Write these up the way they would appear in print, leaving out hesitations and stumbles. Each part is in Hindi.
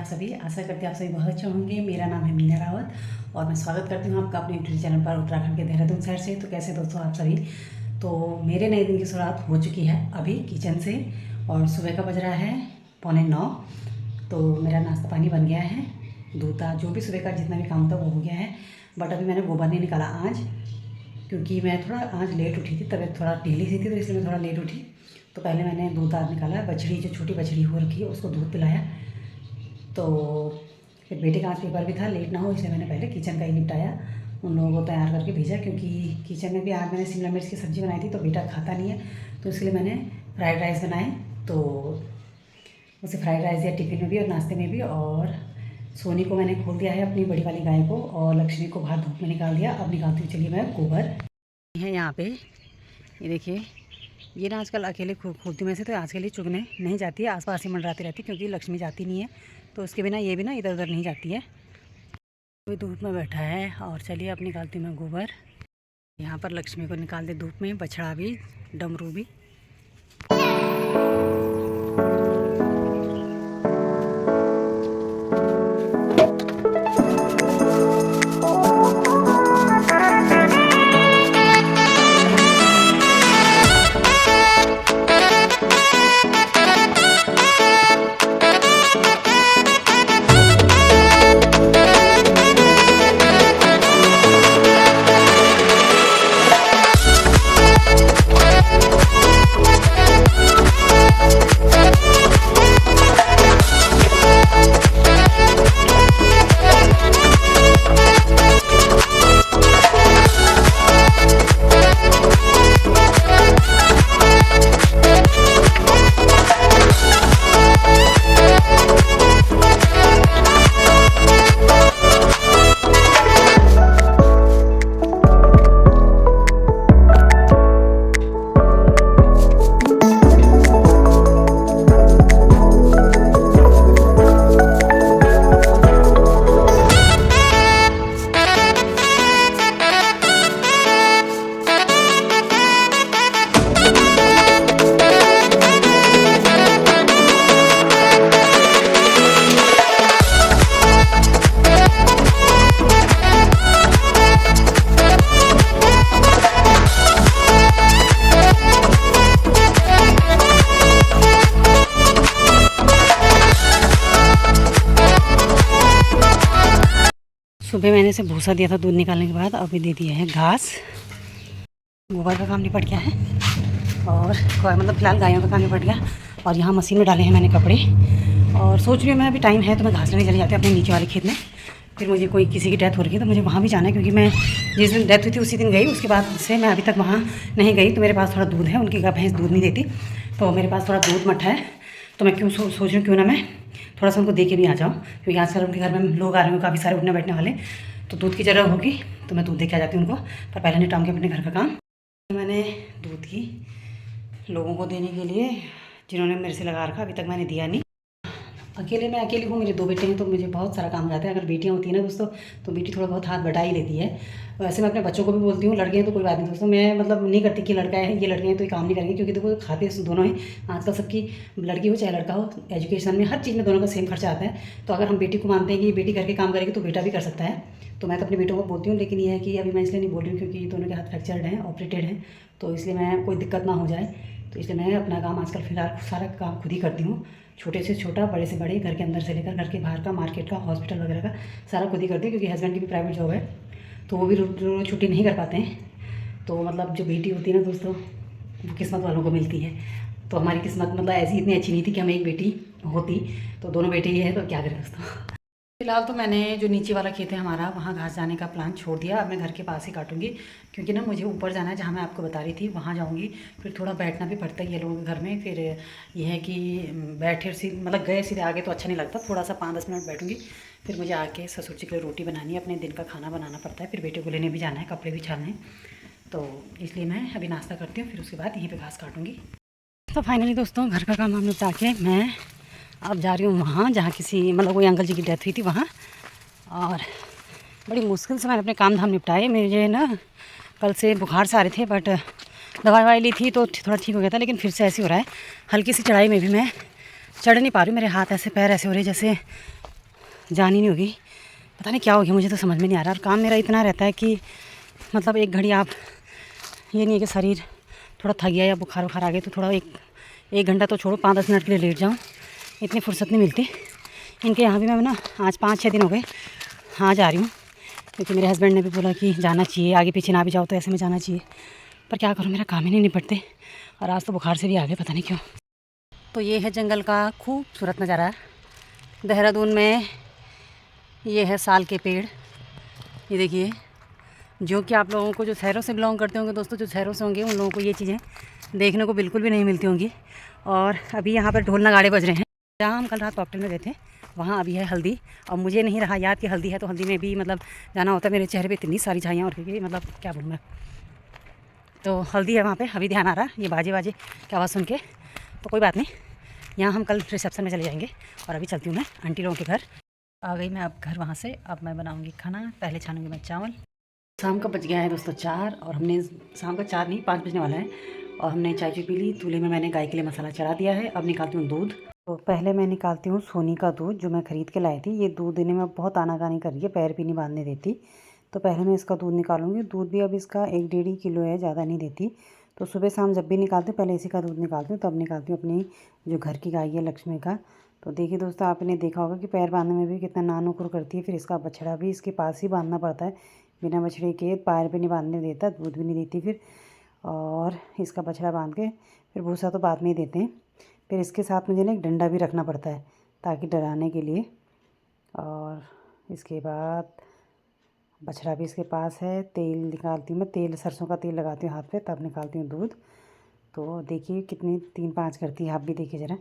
सभी। आशा करती हूँ आप सभी बहुत अच्छे होंगे। मेरा नाम है मीना रावत और मैं स्वागत करती हूँ आपका अपने यूट्यूब चैनल पर उत्तराखंड के देहरादून शहर से। तो कैसे दोस्तों आप सभी। तो मेरे नए दिन की शुरुआत हो चुकी है अभी किचन से और सुबह का बज रहा है 8:45। तो मेरा नाश्ता पानी बन गया है, दूधा जो भी सुबह का जितना भी काम था वो हो गया है। बट अभी मैंने गोबर नहीं निकाला आज, क्योंकि मैं थोड़ा आज लेट उठी थी, तबीयत थोड़ा ढीली सी थी तो इसलिए मैं थोड़ा लेट उठी। तो पहले मैंने दूध आज निकाला, बछड़ी जो छोटी बछड़ी हो रखी है उसको दूध पिलाया। तो फिर बेटे का आज पेपर भी था, लेट ना हो इसलिए मैंने पहले किचन का ही निपटाया, उन लोगों को तैयार करके भेजा। क्योंकि किचन में भी आज मैंने शिमला मिर्च की सब्ज़ी बनाई थी तो बेटा खाता नहीं है, तो इसलिए मैंने फ्राइड राइस बनाए। तो उसे फ्राइड राइस दिया टिफ़िन में भी और नाश्ते में भी। और सोनी को मैंने खोल दिया है, अपनी बड़ी वाली गाय को, और लक्ष्मी को बाहर धूप में निकाल दिया। अब निकालती हूँ चलिए मैं गोबर है यहाँ पे। ये देखिए, ये ना आजकल अकेले खोलती में से तो आज के लिए चुगने नहीं जाती है, आसपास ही मंडराती रहती है, क्योंकि लक्ष्मी जाती नहीं है तो उसके बिना ये भी ना इधर उधर नहीं जाती है। कोई धूप में बैठा है और चलिए अब निकालती हूँ मैं गोबर। यहाँ पर लक्ष्मी को निकाल दे धूप में, बछड़ा भी डमरू भी। सुबह मैंने इसे भूसा दिया था दूध निकालने के बाद, अभी दे दिया है घास। गोबर का काम निपट गया है और मतलब फ़िलहाल गायों का काम निपट गया। और यहाँ मशीन में डाले हैं मैंने कपड़े, और सोच रही हूँ मैं अभी टाइम है तो मैं घास लेने चली जाती हूँ अपने नीचे वाले खेत में। फिर मुझे कोई किसी की डेथ हो रही है तो मुझे वहाँ भी जाना है, क्योंकि मैं जिस दिन डेथ हुई थी उसी दिन गई, उसके बाद से मैं अभी तक वहाँ नहीं गई। तो मेरे पास थोड़ा दूध है, उनकी भैंस दूध नहीं देती, तो मेरे पास थोड़ा दूध मट्ठा है। तो मैं क्यों सोच रही हूँ क्यों ना मैं थोड़ा सा उनको दे के भी आ जाऊँ, क्योंकि आजकल उनके घर में लोग आ रहे हैं काफ़ी सारे उठने बैठने वाले, तो दूध की ज़रूरत होगी। तो मैं दूध दे के आ जाती हूँ उनको, पर पहले निपटाऊँगी अपने घर का काम। मैंने दूध की लोगों को देने के लिए, जिन्होंने मेरे से लगा रखा, अभी तक मैंने दिया नहीं। मैं अकेली हूँ, मेरे 2 बेटे हैं तो मुझे बहुत सारा काम हो जाता है। अगर बेटियाँ होती हैं ना दोस्तों, तो बेटी थोड़ा बहुत हाथ बटा ही लेती है। वैसे मैं अपने बच्चों को भी बोलती हूँ, लड़के हैं तो कोई बात नहीं दोस्तों, मैं मतलब नहीं करती कि लड़का है ये लड़के हैं तो ये काम नहीं करेंगे, क्योंकि देखो खाते दोनों हैं। आजकल सबकी, लड़की हो चाहे लड़का हो, एजुकेशन में हर चीज़ में दोनों का सेम खर्चा आता है। तो अगर हम बेटी को मानते हैं कि बेटी करके काम करेगी तो बेटा भी कर सकता है, तो मैं तो अपने बेटों को बोलती हूँ। लेकिन ये है कि अभी मैं इसलिए नहीं बोल रही हूँ क्योंकि दोनों के हाथ फ्रैक्चर्ड हैं, ऑपरेटेड हैं, तो इसलिए मैं कोई दिक्कत ना हो जाए, तो इसलिए मैं अपना काम आजकल फ़िलहाल सारा काम खुद ही करती हूँ। छोटे से छोटा, बड़े से बड़े, घर के अंदर से लेकर घर के बाहर का, मार्केट का, हॉस्पिटल वगैरह का सारा खुद ही करती हूँ। क्योंकि हस्बैंड की भी प्राइवेट जॉब है तो वो भी रोज छुट्टी नहीं कर पाते हैं। तो मतलब जो बेटी होती है ना दोस्तों, वो किस्मत वालों को मिलती है। तो हमारी किस्मत मतलब ऐसी इतनी अच्छी नहीं थी कि हमें एक बेटी होती, तो दोनों बेटे ही है, तो क्या करें दोस्तों। फिलहाल तो मैंने जो नीचे वाला खेत है हमारा, वहाँ घास जाने का प्लान छोड़ दिया। अब मैं घर के पास ही काटूंगी, क्योंकि ना मुझे ऊपर जाना है, जहाँ मैं आपको बता रही थी वहाँ जाऊँगी। फिर थोड़ा बैठना भी पड़ता है ये लोगों के घर में। फिर ये है कि बैठे मतलब गए सीधे आगे तो अच्छा नहीं लगता, थोड़ा सा 5-10 मिनट बैठूँगी। फिर मुझे आके ससुर जी के लिए रोटी बनानी है, अपने दिन का खाना बनाना पड़ता है, फिर बेटे को लेने भी जाना है, कपड़े भी छालने। तो इसलिए मैं अभी नाश्ता करती हूँ, फिर उसके बाद यहीं पर घास काटूँगी। तो फाइनली दोस्तों, घर का काम हम निपटा के मैं अब जा रही हूँ वहाँ जहाँ किसी मतलब कोई अंकल जी की डेथ हुई थी वहाँ। और बड़ी मुश्किल से मैंने अपने काम धाम निपटाए। मुझे ना कल से बुखार से आ रहे थे, बट दवाई ववाई ली थी तो थोड़ा ठीक हो गया था, लेकिन फिर से ऐसे हो रहा है। हल्की सी चढ़ाई में भी मैं चढ़ नहीं पा रही हूँ, मेरे हाथ ऐसे पैर ऐसे हो रहे जैसे जान ही नहीं होगी। पता नहीं क्या हो गया, मुझे तो समझ में नहीं आ रहा। और काम मेरा इतना रहता है कि मतलब एक घड़ी आप, ये नहीं है कि शरीर थोड़ा थक गया या बुखार वुखार आ गया तो थोड़ा एक घंटा तो छोड़ो 5-10 मिनट के लिए लेट जाऊँ, इतनी फुर्सत नहीं मिलती। इनके यहाँ भी मैं ना आज 5-6 दिन हो गए हाँ जा रही हूँ, क्योंकि मेरे हस्बैंड ने भी बोला कि जाना चाहिए, आगे पीछे ना भी जाओ तो ऐसे में जाना चाहिए। पर क्या करूँ, मेरा काम ही नहीं निपटते। और आज तो बुखार से भी आ गए, पता नहीं क्यों। तो ये है जंगल का खूबसूरत नज़ारा देहरादून में। ये है साल के पेड़, ये देखिए। जो कि आप लोगों को जो शहरों से बिलोंग करते होंगे दोस्तों, जो शहरों से होंगे उन लोगों को ये चीज़ें देखने को बिल्कुल भी नहीं मिलती होंगी। और अभी यहाँ पर ढोल नगाड़े बज रहे हैं। जहाँ हम कल रात कॉकटेल में गए थे वहाँ अभी है हल्दी, और मुझे नहीं रहा याद कि हल्दी है, तो हल्दी में भी मतलब जाना होता है। मेरे चेहरे पे इतनी सारी झाइयाँ और क्योंकि मतलब क्या बोलूँ मैं, तो हल्दी है वहाँ पे। अभी ध्यान आ रहा ये बाजे बाजे की आवाज़ सुन के, तो कोई बात नहीं। यहाँ हम कल रिसेप्शन में चले जाएंगे। और अभी चलती हूँ मैं आंटी लोगों के घर। आ गई मैं अब घर वहाँ से। अब मैं बनाऊँगी खाना। पहले छानूँगी मैं चावल। शाम का बज गया है दोस्तों 4, और हमने शाम का 4 नहीं 5 बजने वाला है, और हमने चाय पी ली। चूल्हे में मैंने गाय के लिए मसाला चढ़ा दिया है। अब निकालती हूँ दूध। तो पहले मैं निकालती हूँ सोनी का दूध, जो मैं ख़रीद के लाई थी। ये दूध देने में बहुत आनाकानी कर रही है, पैर भी नहीं बांधने देती। तो पहले मैं इसका दूध निकालूंगी। दूध भी अब इसका 1-1.5 किलो है, ज़्यादा नहीं देती। तो सुबह शाम जब भी निकालती हूँ पहले इसी का दूध निकालती हूँ। तब निकालती हूँ अपनी जो घर की गाय है लक्ष्मी का। तो देखिए दोस्तों, आपने देखा होगा कि पैर बांधने में भी कितना नानुकुर करती है। फिर इसका बछड़ा भी इसके पास ही बांधना पड़ता है, बिना बछड़े के पैर भी नहीं बांधने देता, दूध भी नहीं देती फिर। और इसका बछड़ा बांध के फिर भूसा तो बाद में ही देते हैं। फिर इसके साथ मुझे ना एक डंडा भी रखना पड़ता है ताकि डराने के लिए। और इसके बाद बछड़ा भी इसके पास है। तेल निकालती हूँ मैं, तेल सरसों का तेल लगाती हूँ हाथ पे, तब निकालती हूँ दूध। तो देखिए कितनी 3-5 करती है। आप भी देखिए ज़रा,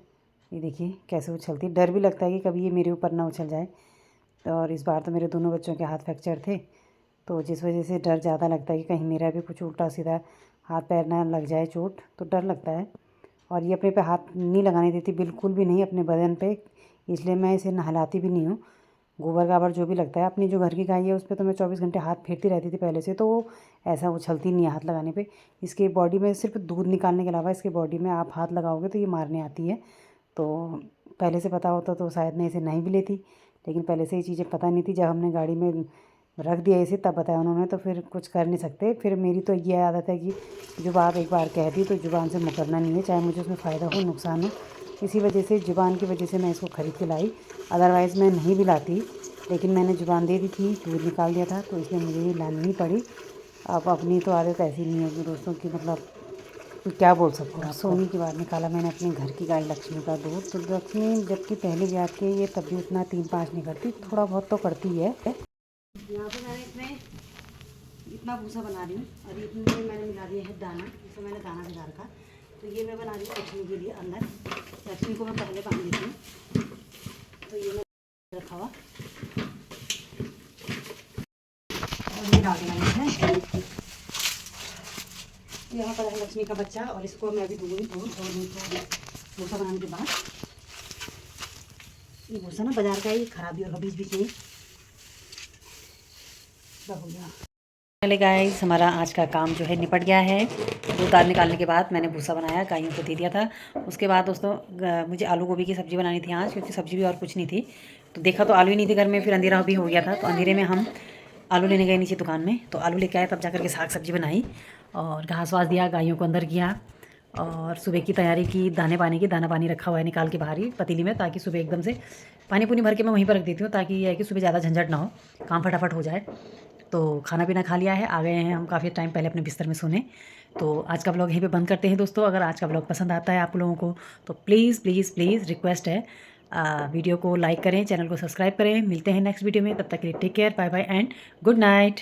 ये देखिए कैसे उछलती है। डर भी लगता है कि कभी ये मेरे ऊपर ना उछल जाए। और इस बार तो मेरे दोनों बच्चों के हाथ फ्रैक्चर थे, तो जिस वजह से डर ज़्यादा लगता है कि कहीं मेरा भी कुछ उल्टा सीधा हाथ पैर ना लग जाए चोट, तो डर लगता है। और ये अपने पे हाथ नहीं लगाने देती, बिल्कुल भी नहीं अपने बदन पे, इसलिए मैं इसे नहलाती भी नहीं हूँ। गोबर गाबर जो भी लगता है, अपनी जो घर की गाय है उस पर तो मैं 24 घंटे हाथ फेरती रहती थी पहले से, तो वो ऐसा उछलती नहीं है हाथ लगाने पे। इसके बॉडी में सिर्फ दूध निकालने के अलावा इसके बॉडी में आप हाथ लगाओगे तो ये मारने आती है। तो पहले से पता होता तो शायद मैं इसे नहीं भी लेती, लेकिन पहले से ये चीज़ें पता नहीं थी। जब हमने गाड़ी में रख दिया इसे तब बताया उन्होंने, तो फिर कुछ कर नहीं सकते। फिर मेरी तो ये आदत है कि जो बात एक बार कह दी तो ज़ुबान से मुकरना नहीं है, चाहे मुझे उसमें फ़ायदा हो नुकसान हो। इसी वजह से, ज़ुबान की वजह से मैं इसको ख़रीद के लाई, अदरवाइज़ मैं नहीं भी लाती। लेकिन मैंने ज़ुबान दे दी थी, दूध निकाल दिया था, तो इसलिए मुझे ये लानी ही पड़ी। अब अपनी तो आदत ऐसी नहीं होगी दोस्तों की, मतलब क्या बोल सकते हैं। सोनी के बाद निकाला मैंने अपने घर की गाय लक्ष्मी का दूध। तो लक्ष्मी जबकि पहले ब्याह के ये तब भी उतना 3-5 नहीं करती, थोड़ा बहुत तो करती है। यहाँ पे मैंने इसमें इतना भूसा बना रही हूँ, और इसमें मैंने मिला दिया है दाना, जिसमें मैंने दाना भिगा रखा। तो ये मैं बना रही हूँ लक्ष्मी के लिए अंदर। लक्ष्मी को मैं पहले बांध देती हूँ। तो ये मैं रखा हुआ और ये डाल देना है। यहाँ पर है लक्ष्मी का बच्चा, और इसको मैं अभी दूँगी दूध। और भूसा बनाने के बाद, ये भूसा ना बाजार का ही ख़राब भी होगा बीच बीच में हो गया। चले गाइस, हमारा आज का काम जो है निपट गया है। दूध दाल निकालने के बाद मैंने भूसा बनाया, गायों को दे दिया था। उसके बाद दोस्तों मुझे आलू गोभी की सब्ज़ी बनानी थी आज, क्योंकि सब्ज़ी भी और कुछ नहीं थी। तो देखा तो आलू ही नहीं थे घर में, फिर अंधेरा भी हो गया था। तो अंधेरे में हम आलू लेने गए नीचे दुकान में, तो आलू लेके आए, तब जा करके साग सब्ज़ी बनाई और घास वास दिया, गायों को अंदर किया। और सुबह की तैयारी की, दाने पानी की। दाना पानी रखा हुआ है निकाल के बाहर ही पतीली में, ताकि सुबह एकदम से पानी पुनी भर के मैं वहीं पर रख देती हूँ, ताकि ये है कि सुबह ज़्यादा झंझट ना हो, काम फटाफट हो जाए। तो खाना पीना खा लिया है, आ गए हैं हम काफ़ी टाइम पहले अपने बिस्तर में सोने। तो आज का ब्लॉग यहीं पे बंद करते हैं दोस्तों। अगर आज का ब्लॉग पसंद आता है आप लोगों को तो प्लीज़ प्लीज़ प्लीज़ रिक्वेस्ट है, वीडियो को लाइक करें, चैनल को सब्सक्राइब करें। मिलते हैं नेक्स्ट वीडियो में, तब तक के लिए take care, bye bye and good night.